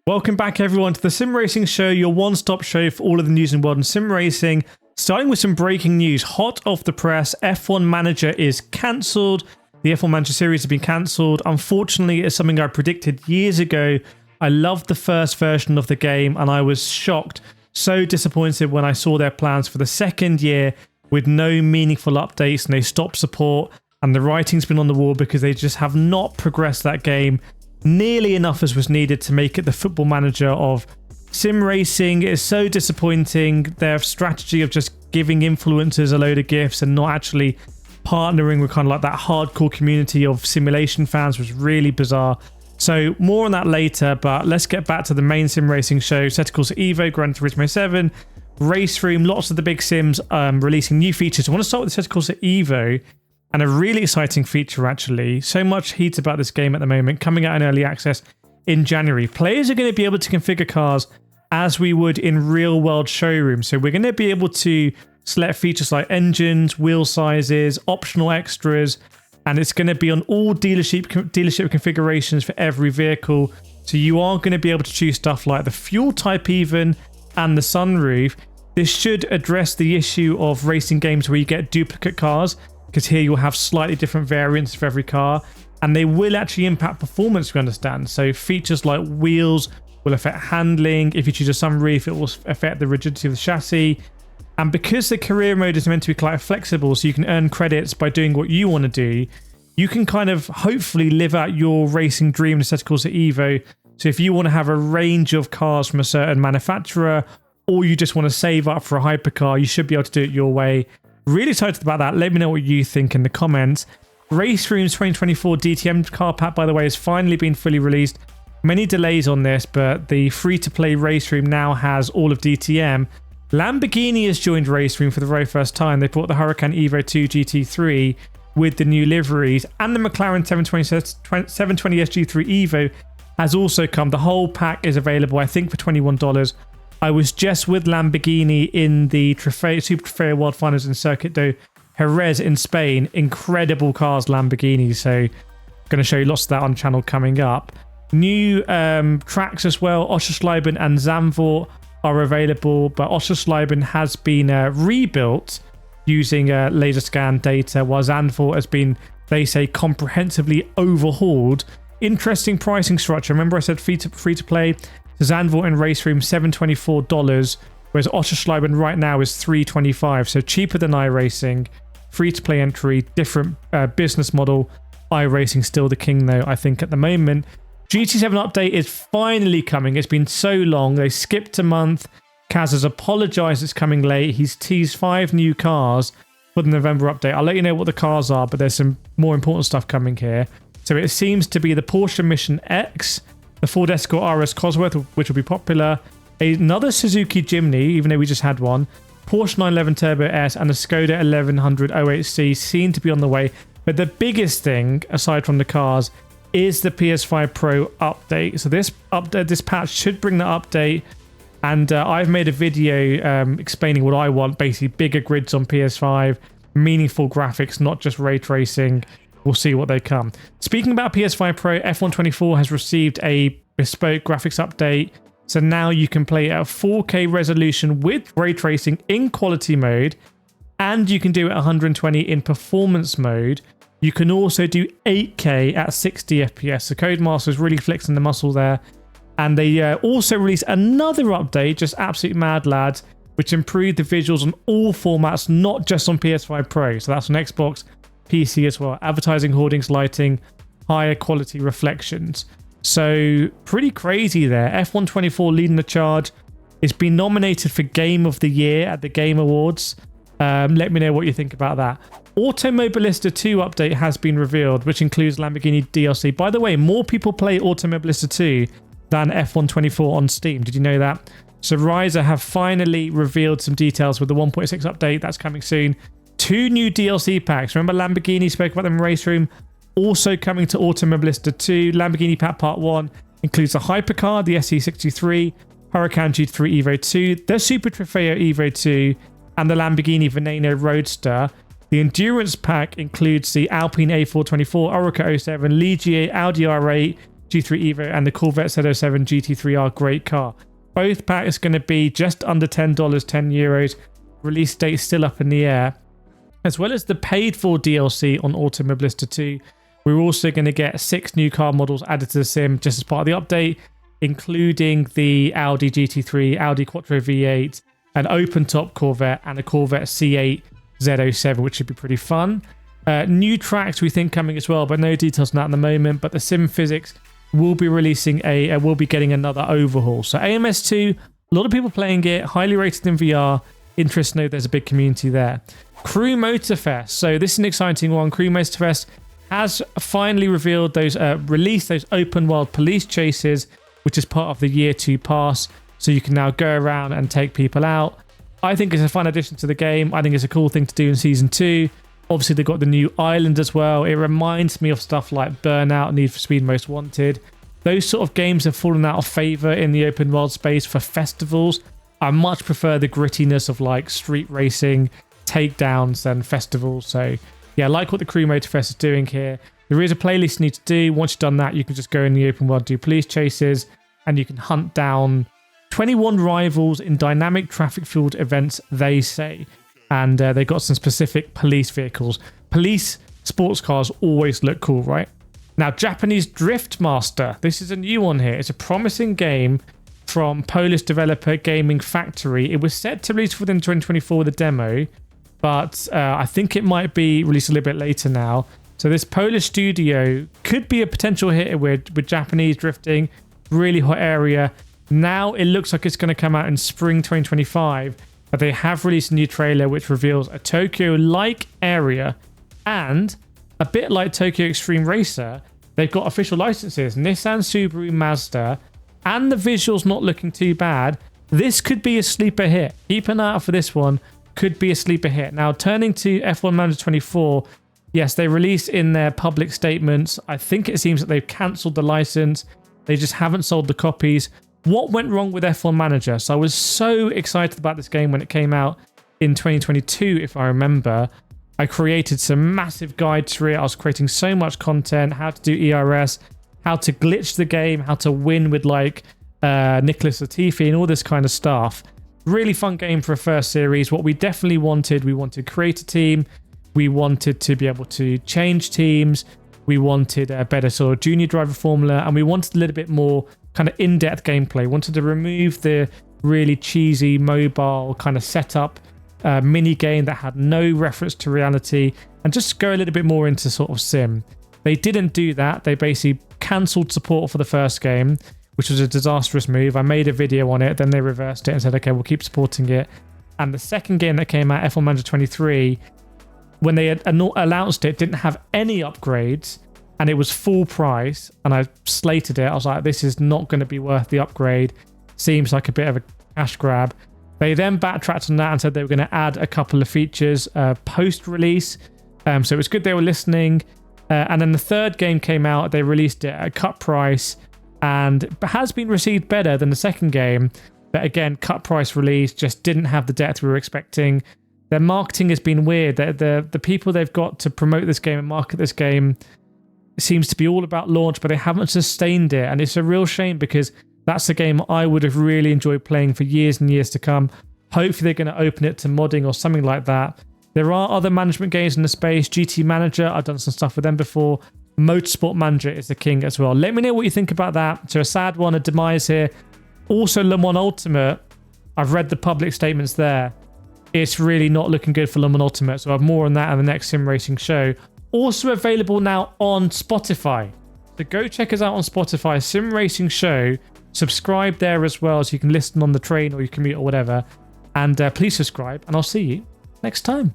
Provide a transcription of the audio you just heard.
Welcome back everyone to the Sim Racing Show, your one-stop show for all of the news in world and sim racing. Starting with some breaking news, hot off the press, F1 Manager is cancelled. The F1 Manager series has been cancelled. Unfortunately, it's something I predicted years ago. I loved the first version of the game and I was shocked, so disappointed when I saw their plans for the second year with no meaningful updates and they stopped support, and the writing's been on the wall because they just have not progressed that game nearly enough as was needed to make it the football manager of sim racing. It is so disappointing. Their strategy of just giving influencers a load of gifts and not actually partnering with kind of like that hardcore community of simulation fans was really bizarre. So more on that later, but let's get back to the main sim racing show. Assetto Corsa EVO, Gran Turismo 7, Raceroom, lots of the big sims releasing new features. I want to start with Assetto Corsa EVO. And a really exciting feature, actually. So much heat about this game at the moment, coming out in early access in January. Players are going to be able to configure cars as we would in real-world showrooms. So we're going to be able to select features like engines, wheel sizes, optional extras, and it's going to be on all dealership configurations for every vehicle. So you are going to be able to choose stuff like the fuel type even and the sunroof. This should address the issue of racing games where you get duplicate cars, because here you'll have slightly different variants for every car, and they will actually impact performance, we understand. So features like wheels will affect handling. If you choose a sunroof, it will affect the rigidity of the chassis. And because the career mode is meant to be quite flexible, so you can earn credits by doing what you want to do, you can kind of hopefully live out your racing dream in Assetto Corsa EVO. So if you want to have a range of cars from a certain manufacturer, or you just want to save up for a hypercar, you should be able to do it your way. Really excited about that. Let me know what you think in the comments. Raceroom's 2024 DTM car pack, by the way, has finally been fully released. Many delays on this, but the free-to-play Raceroom now has all of DTM. Lamborghini has joined Raceroom for the very first time. They brought the Huracan Evo 2 GT3 with the new liveries, and the McLaren 720 SG3 Evo has also come. The whole pack is available, I think, for $21. I was just with Lamborghini in the Super Trofeo World Finals in Circuit de Jerez in Spain. Incredible cars, Lamborghini. So going to show you lots of that on the channel coming up. New tracks as well. Oschersleben and Zandvoort are available, but Oschersleben has been rebuilt using laser scan data, while Zandvoort has been, they say, comprehensively overhauled. Interesting pricing structure. Remember I said free to play? Zandvoort and Raceroom $724, whereas Oschersleben right now is $325, so cheaper than iRacing. Free-to-play entry, different business model. iRacing still the king though, I think, at the moment. GT7 update is finally coming. It's been so long. They skipped a month. Kaz has apologized it's coming late. He's teased 5 new cars for the November update. I'll let you know what the cars are, but there's some more important stuff coming here. So it seems to be the Porsche Mission X, the Ford Escort RS Cosworth, which will be popular, another Suzuki Jimny, even though we just had one, Porsche 911 Turbo S, and a Skoda 1100 OHC seem to be on the way. But the biggest thing, aside from the cars, is the PS5 Pro update. So this patch should bring the update, and I've made a video explaining what I want, basically bigger grids on PS5, meaningful graphics, not just ray tracing. We'll see what they come. Speaking about PS5 Pro, F124 has received a bespoke graphics update. So now you can play at a 4K resolution with ray tracing in quality mode, and you can do it at 120 in performance mode. You can also do 8K at 60 FPS. So Codemasters really flexing the muscle there. And they also released another update, just absolute mad lads, which improved the visuals on all formats, not just on PS5 Pro. So that's on Xbox, PC as well. Advertising, hoardings, lighting, higher quality reflections. So pretty crazy there. F124 leading the charge. It's been nominated for Game of the Year at the Game Awards. Let me know what you think about that. Automobilista 2 update has been revealed, which includes Lamborghini DLC. By the way, more people play Automobilista 2 than F124 on Steam. Did you know that? So Ryza have finally revealed some details with the 1.6 update. That's coming soon. 2 new DLC packs. Remember Lamborghini spoke about them in Raceroom? Also coming to Automobilista 2. Lamborghini Pack Part 1 includes the Hypercar, the SE63, Huracan GT3 Evo 2, the Super Trofeo Evo 2, and the Lamborghini Veneno Roadster. The Endurance Pack includes the Alpine A424, Oreca 07, Ligier, Audi R8, GT3 EVO and the Corvette Z07 GT3R great car. Both packs going to be just under $10, €10. Release date still up in the air. As well as the paid for DLC on Automobilista 2, we're also going to get 6 new car models added to the sim just as part of the update, including the Audi GT3, Audi Quattro V8, an open-top Corvette, and a Corvette C8 Z07, which should be pretty fun. New tracks we think coming as well, but no details on that at the moment. But the sim physics will be releasing will be getting another overhaul. So AMS2, a lot of people playing it, highly rated in VR. Interesting to know there's a big community there. Crew Motorfest. So this is an exciting one. Crew Motorfest has finally revealed those, released those open world police chases, which is part of the year 2 pass. So you can now go around and take people out. I think it's a fun addition to the game. I think it's a cool thing to do in Season 2. Obviously, they've got the new island as well. It reminds me of stuff like Burnout, Need for Speed Most Wanted. Those sort of games have fallen out of favour in the open world space for festivals. I much prefer the grittiness of like street racing, takedowns than festivals. So yeah, I like what the Crew Motorfest is doing here. There is a playlist you need to do. Once you've done that, you can just go in the open world, do police chases, and you can hunt down 21 rivals in dynamic traffic-fueled events, they say. And they got some specific police vehicles. Police sports cars always look cool, right? Now, Japanese Drift Master. This is a new one here. It's a promising game from Polish developer Gaming Factory. It was set to release within 2024 with a demo, but I think it might be released a little bit later now. So this Polish studio could be a potential hit with Japanese drifting. Really hot area. Now it looks like it's going to come out in spring 2025. But they have released a new trailer which reveals a Tokyo-like area, and a bit like Tokyo Extreme Racer, they've got official licenses, Nissan, Subaru, Mazda, and the visuals not looking too bad. This could be a sleeper hit. Keep an eye out for this one. Could be a sleeper hit. Now, turning to F1 Manager 24, yes, they released in their public statements. I think it seems that they've cancelled the license. They just haven't sold the copies. What went wrong with F1 Manager? So I was so excited about this game when it came out in 2022, if I remember. I created some massive guides for it. I was creating so much content, how to do ERS, how to glitch the game, how to win with like Nicholas Latifi and all this kind of stuff. Really fun game for a first series. What we definitely wanted, we wanted to create a team. We wanted to be able to change teams. We wanted a better sort of junior driver formula, and we wanted a little bit more kind of in-depth gameplay. Wanted to remove the really cheesy mobile kind of setup mini game that had no reference to reality, and just go a little bit more into sort of sim. They didn't do that. They basically cancelled support for the first game, which was a disastrous move. I made a video on it, then they reversed it and said, okay, we'll keep supporting it. And the second game that came out, F1 Manager 23, when they had announced it, didn't have any upgrades, and it was full price, and I slated it. I was like, this is not going to be worth the upgrade. Seems like a bit of a cash grab. They then backtracked on that and said they were going to add a couple of features post-release. So it was good they were listening. And then the third game came out. They released it at a cut price, and has been received better than the second game. But again, cut price release, just didn't have the depth we were expecting. Their marketing has been weird. The people they've got to promote this game and market this game seems to be all about launch, but they haven't sustained it, and it's a real shame because that's a game I would have really enjoyed playing for years and years to come. Hopefully they're going to open it to modding or something like that. There are other management games in the space. GT Manager, I've done some stuff with them before. Motorsport Manager is the king as well. Let me know what you think about that. So a sad one, a demise here. Also Le Mans Ultimate, I've read the public statements there. It's really not looking good for Le Mans Ultimate, so I have more on that in the next sim racing show. Also available now on Spotify. So go check us out on Spotify, Sim Racing Show. Subscribe there as well, so you can listen on the train or your commute or whatever. And please subscribe, and I'll see you next time.